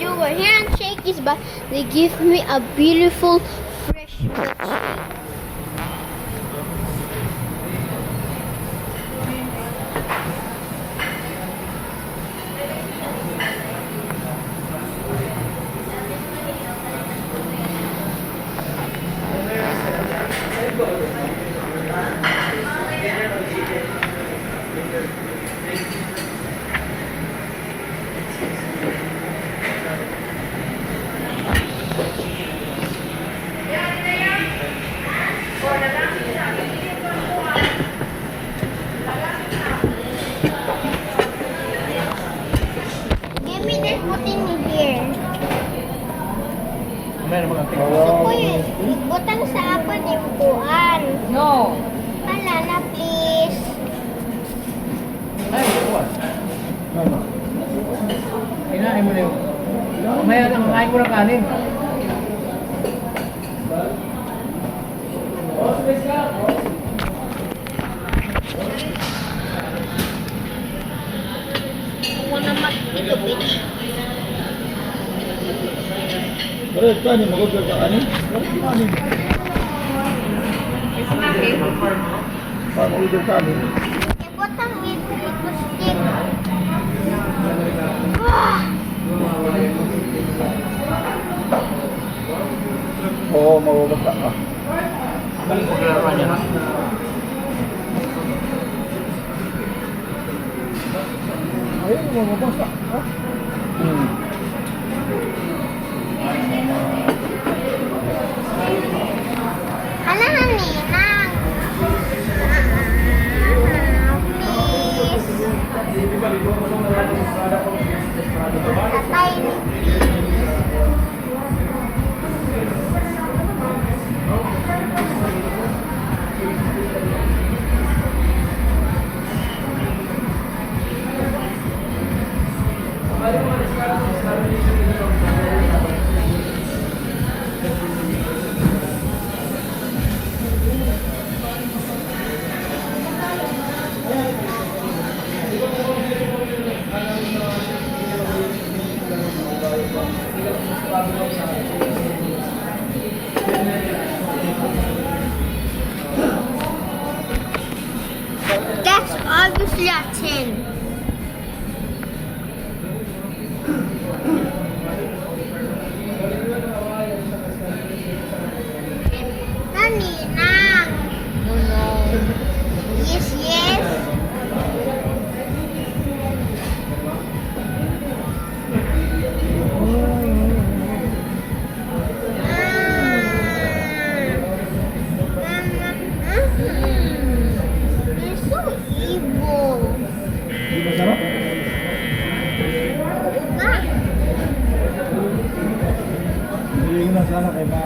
Jewel. Here and Shakey's, but they give me a beautiful fresh milkshake. Give me this button in here. Gusto ko yun. Butang sa ako, di bukuan. No. Wala na, please. Kinain mo na yun. Mamaya lang, kain mo ng kanin. Ako naman ito, bitch. Beres kanin, magod ka kanin. Kanin. Paano ulit kanin? Butang ito stick. Ah! Oo, mababasa ka. Ayun, mababasa. Ha? Ano na, Ninang? Please. Tatay. That's obviously a 10. Ninang. No, no. Yes, yes. You're so evil. Di masarap? Nga. Hindi ko na sana kay Ma.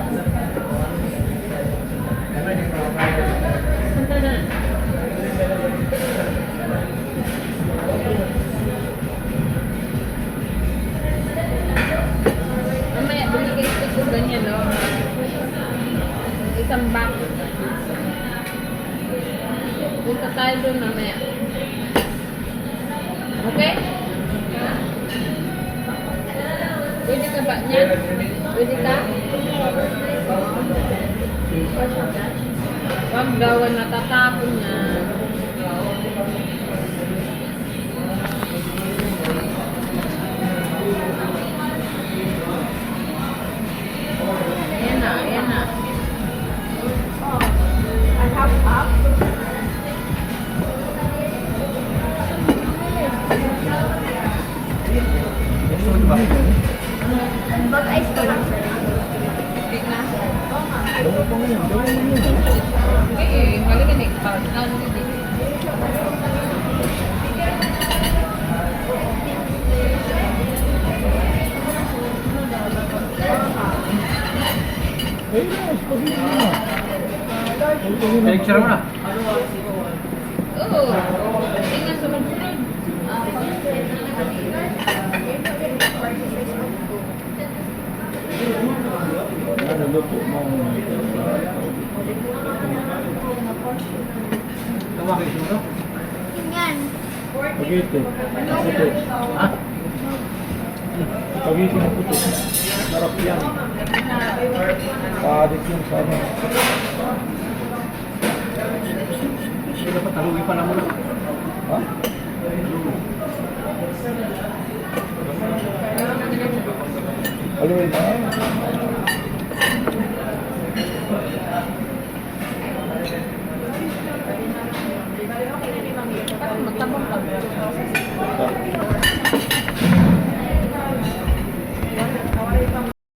Mamaya, binigay ko ganyan, no? Isang box. Punta tayo doon mamaya. Okay? Pwede ka ba niya? Pwede ka? Huwag daw, natatapon niya. Ayan na, ayan na. But I still have Okay na. Gawin mo ngayon, gawin mo yun. Okay, magaling eh. Pagkakas din eh. Ayun na, spaghetti na. Picture mo na. Oo. Tingnan sa magsunod. Naluluto mo. Tawagin mo no? yan. Spaghetti. Ito. Ha? Pagiging ng puto. Sarap yan. Paadik yung sa ano. Dapat talugi pa lang muna. Ha? Haluin na.